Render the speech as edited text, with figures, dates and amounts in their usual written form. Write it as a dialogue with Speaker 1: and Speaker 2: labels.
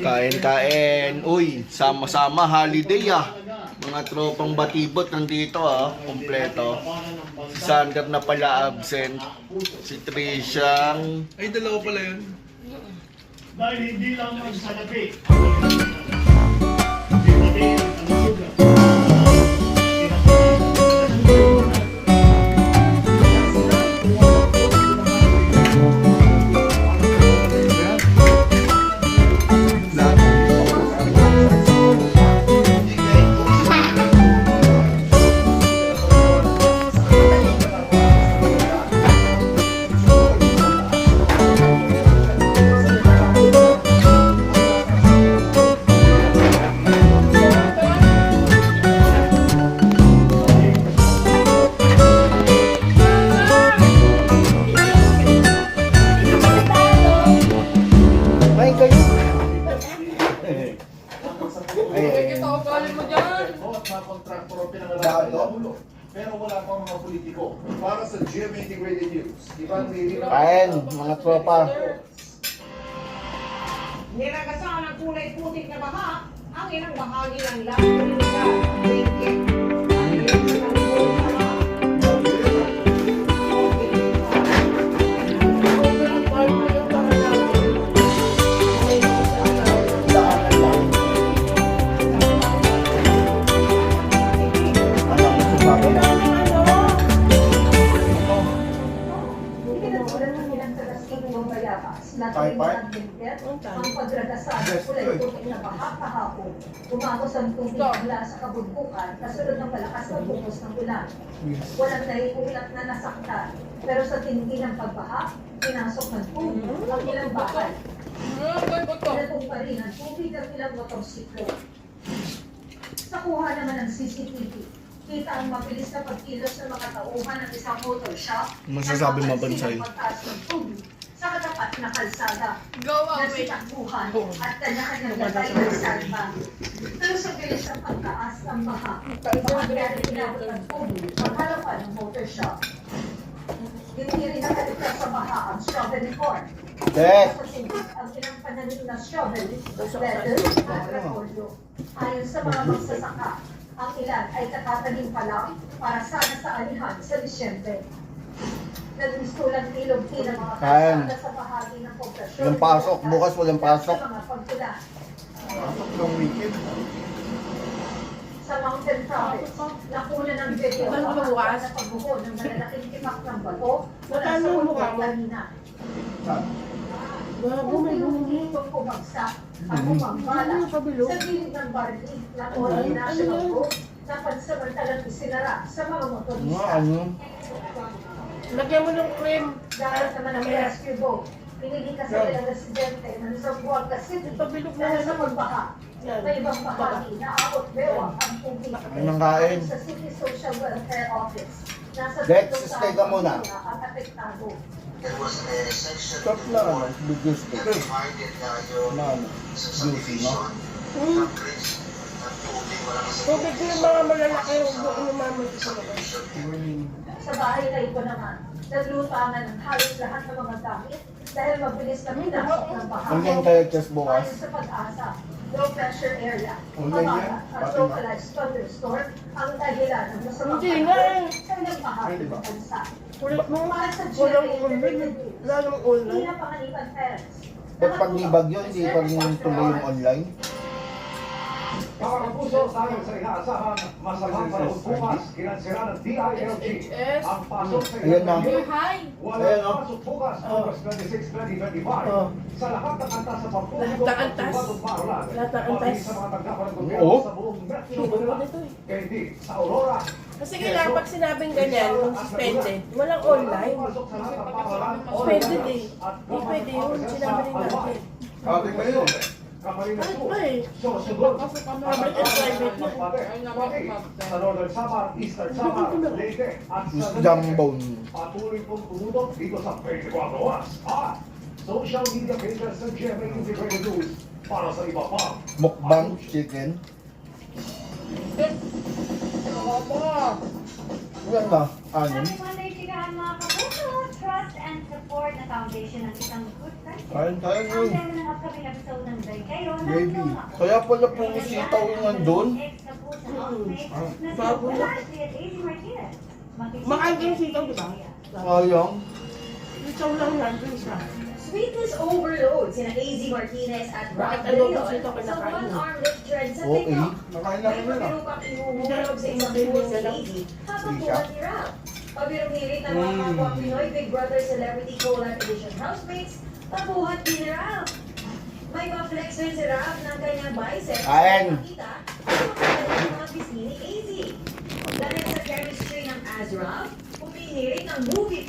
Speaker 1: Kain-kain. Uy, sama-sama holiday Mga tropang batibot nandito kompleto. Si Sander na pala absent. Si Triciang.
Speaker 2: Ay, dalawa pala yun.
Speaker 3: Dahil hindi lang magsalabi. Hindi pati ang sugar.
Speaker 4: Pero wala pang mga politiko. Para sa GMA Integrated News, Ivan Rivera.
Speaker 1: Kain, mga tropa.
Speaker 5: Niragasahan ng kulay putik na baha ang ilang bahagi ng Las ang padragasal kulay putik na baha kahapon. Umagos ang tubig mula sa kabunbukan kasunod ng malakas na bugos ng ulan. Walang naiulat na nasaktan, pero sa tindi ng pagbaha, pinasok ng tubig ang ilang bahay. Pinatong pa rin ang tubig ang ilang motorsiklo. Sa kuha naman ng CCTV, kita ang mabilis na pagkilos ng mga tauhan ng isang motor shop.
Speaker 1: Masasabi mabansay.
Speaker 5: Pagtaas ng tubig sa katapat na kalsada. Nasitakbuhan at kanya-kanyang gatay ng sandbag. Pero sa bilis ng pagtaas ng baha, pangyari inabot ng tubig ang harapan ng motor shop. Hindi rin nakaligtas sa baha ang strawberry corn. Ang ilang pananim na strawberry, lettuce at repolyo. Ayon sa mga magsasaka, ang ilan ay katatanim pa lang para sana sa alihan sa Disyembre. Nagmistulang ilog-tin ang mga kasada sa bahagi ng populasyon.
Speaker 1: Walang pasok, bukas walang pasok.
Speaker 5: Sa mga pagtula.
Speaker 4: Pasok ng weekend.
Speaker 5: Sa Mountain Province, nakuna ng video ang mga na pagbuho ng malalaking tipak ng bato mula sa ulog kanina. Unti-unti itong bumagsak at bumambala sa gilid ng baril na Oral National Road na pansamantalang isinara sa mga motorista.
Speaker 6: Lagyan mo ng cream.
Speaker 5: Dapat naman ang rescue boat. Pinili ka sa ilang residente na nasa Buwag City dahil sa pagbaha. May ibang bahagi na abot bewang ang tubig.
Speaker 1: Anong kain?
Speaker 5: Sa City Social Welfare Office. Nasa
Speaker 1: Dex,
Speaker 5: dito
Speaker 1: stay ka muna.
Speaker 5: ang apektado.
Speaker 1: Stop lang bigos ko. Juicy, no?
Speaker 6: Tubig ko yung mga malalaki yung doon yung mga magsisimula.
Speaker 5: Sa bahay na ito naman, naglutangan ng halos lahat ng mga gamit dahil mabilis na pinasok ng baha.
Speaker 1: Hanggang kayo chest bukas.
Speaker 5: Ayon sa pag-asa, low pressure area,
Speaker 4: Hanggang yan?
Speaker 5: at localized thunderstorm ang dahilan ng masamang
Speaker 6: Hindi nga
Speaker 5: sa ilang bahagi ng bansa.
Speaker 6: Kulit mo.
Speaker 5: Para sa
Speaker 6: Walang
Speaker 5: GMA
Speaker 6: online. Lalong
Speaker 5: hindi
Speaker 6: online.
Speaker 5: na panganiban parents.
Speaker 1: Ba't pag nibag yun, hindi pa rin tuloy yung online?
Speaker 4: Mga kapuso, tayo sa inaasahang masamang panahon bukas, kinansira ng DILG ang pasok sa
Speaker 1: Ayan na.
Speaker 6: Hi!
Speaker 4: Walang pasok bukas, August 26, 2025. Sa lahat ng antas sa pampubliko
Speaker 6: Lahat ng antas. Lahat ng antas.
Speaker 4: sa mga tanggapan ng
Speaker 1: Oo.
Speaker 4: gobyerno sa buong Metro
Speaker 6: Ano
Speaker 4: Manila.
Speaker 6: ito eh?
Speaker 4: Kaya hindi, sa Aurora.
Speaker 6: Kasi kailangan pag sinabing ganyan, kung suspended, walang online.
Speaker 4: Pasok sa lahat ng pamahalaan,
Speaker 6: Suspended eh. Hindi pwede yun, sinabi rin natin.
Speaker 4: Ating kayo. Kamarina
Speaker 6: Ano
Speaker 4: po.
Speaker 6: ba eh?
Speaker 4: Susunod.
Speaker 6: Public and private na.
Speaker 4: Sa Northern Samar, Eastern Samar, Leyte, at sa
Speaker 1: Jambone.
Speaker 4: patuloy pong tumudok dito sa 24 oras. At social media pages ng GMA Integrated News para sa iba pang
Speaker 1: Mukbang chicken. Yan na, anim.
Speaker 5: Sabi mo na yung mga kapuso.
Speaker 2: trust and support na foundation ng isang good friendship.
Speaker 1: Kain tayo
Speaker 2: Ang
Speaker 1: nun.
Speaker 2: tema ng upcoming episode ng Break Kayo na
Speaker 1: Baby.
Speaker 2: Loma.
Speaker 1: Kaya pala puro sitaw yung nandun.
Speaker 2: Ex na po sa housemate na si
Speaker 6: Bago na.
Speaker 2: Ashley at AZ Martinez.
Speaker 6: Makain kayo sitaw, di ba?
Speaker 1: Sayang.
Speaker 6: Sitaw lang yan, please na.
Speaker 5: Sweetness overload sina AZ Martinez at Rob
Speaker 6: Bakit
Speaker 5: De
Speaker 6: ano
Speaker 5: Leon
Speaker 6: ba sito
Speaker 5: sa
Speaker 6: kinakain mo?
Speaker 5: one-arm lift trend sa
Speaker 1: Oo,
Speaker 5: TikTok.
Speaker 1: nakain lang
Speaker 5: May
Speaker 1: yun ah.
Speaker 5: pabiro pang ihuhulog sa isang pool si AZ habang
Speaker 1: Hindi siya.
Speaker 5: buhat ni Rob. Pabirong hirit ng mga kapwa Pinoy Big Brother Celebrity Collab Edition housemates, pabuhat din ni Rob. May pa-flex rin si Rob ng kanyang bicep.
Speaker 1: Kain.
Speaker 5: Makita ang mga mga pisngi ni AZ. Dahil sa chemistry ng Azrob, pumihiri ng movie